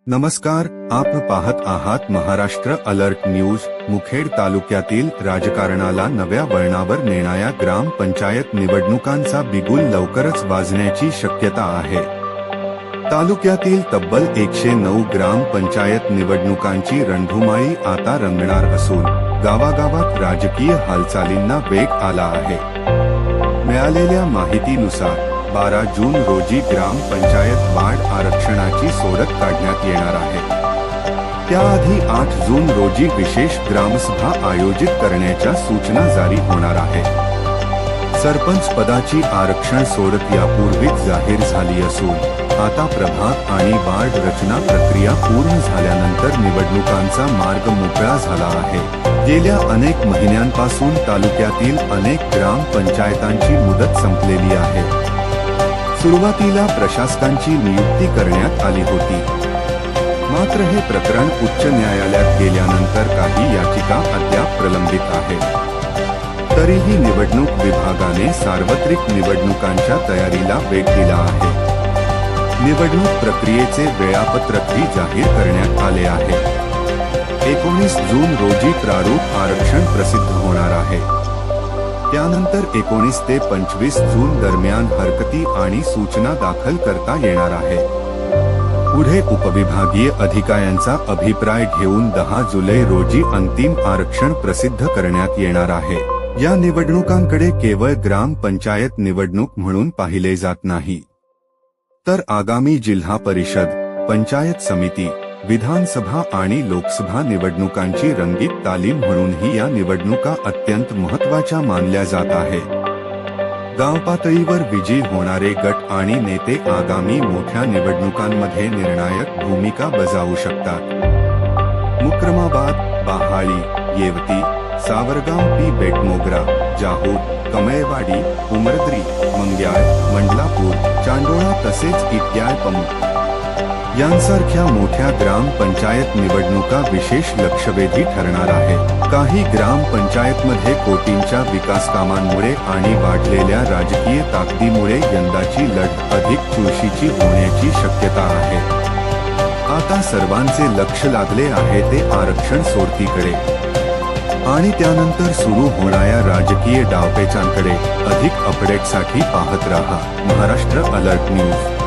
नमस्कार, आपण पाहत आहात महाराष्ट्र अलर्ट न्यूज। मुखेड तालुक्यातील राजकारणाला नव्या वळणावर नेणाऱ्या ग्रामपंचायत निवडणुकांचा बिगुल लवकरच वाजण्याची शक्यता आहे। तालुक्यातील तब्बल 109 ग्रामपंचायत निवडणुकांची रणधुमाळी आता रंगणार असून गावागावात राजकीय हालचालींना वेग आला आहे। मिळालेल्या माहितीनुसार 12 जून रोजी ग्रामपंचायत वार्ड आरक्षणाची सोडत काढण्यात येणार आहे। त्याआधी 8 जून रोजी विशेष ग्रामसभा आयोजित करण्याच्या सूचना जारी होणार आहे। सरपंच पदाची आरक्षण सोडत यापूर्वीच जाहीर झाली असून आता प्रभाग आणि वार्ड रचना प्रक्रिया पूर्ण झाल्यानंतर निवडणुकांचा मार्ग मोकळा झाला आहे। गेल्या अनेक महिन्यांपासून तालुक्यातील अनेक ग्रामपंचायतांची मुदत संपलेली आहे। सुरुवातीला प्रशासकांची नियुक्ती करण्यात आली होती, मात्र हे प्रकरण उच्च न्यायालयात गेल्यानंतर काही याचिका अद्याप प्रलंबित आहेत। तरीही निवडणूक विभागाने सार्वत्रिक निवडणुकांच्या तयारीला वेग दिला आहे। निवडणूक प्रक्रियेचे वेळापत्रकही जाहीर करण्यात आले आहे। 19 जून रोजी प्रारूप आरक्षण प्रसिद्ध होणार आहे। त्यानंतर 19 ते 25 जून दरम्यान हरकती आणि सूचना दाखल करता येणार आहे। पुढे उपविभागीय अधिकाऱ्यांचा अभिप्राय घेऊन 10 जुलै रोजी अंतिम आरक्षण प्रसिद्ध करण्यात येणार आहे। या निवडणुकांकडे केवळ ग्रामपंचायत निवडणूक म्हणून पाहिले जात नाही, तर आगामी जिल्हा परिषद, पंचायत समिती, विधानसभा आणि लोकसभा निवडणुकांची रंगीत तालीम म्हणूनही या निवडणुका अत्यंत महत्त्वाच्या मानल्या जात आहेत। गावपातळीवर विजयी होणारे गट आणि नेते आगामी मोठ्या निवडणुकांमध्ये निर्णायक भूमिका बजावू शकतात। मुक्रमाबाद, बाहाळी, येवती, सावरगाव, पी बेटमोगरा, जाहूर, कमळवाडी, उमरद्री, मंग्याळ, मंडलापूर, चांडोळा तसेच इट्याळपम यांसारख्या मोठ्या ग्रामपंचायत निवडणुका विशेष लक्षवेधी ठरणार आहे। काही ग्रामपंचायतमध्ये कोटींच्या विकास कामांमुळे आणि वाढलेल्या राजकीय ताकदीमुळे यंदाची लढत अधिक चुरशीची होण्याची शक्यता आहे। आता सर्वांचे लक्ष लागले आहे ते आरक्षण सोडतीकडे आणि त्यानंतर सुरू होणाऱ्या राजकीय डावपेचांकडे। अधिक अपडेटसाठी पाहत रहा महाराष्ट्र अलर्ट न्यूज।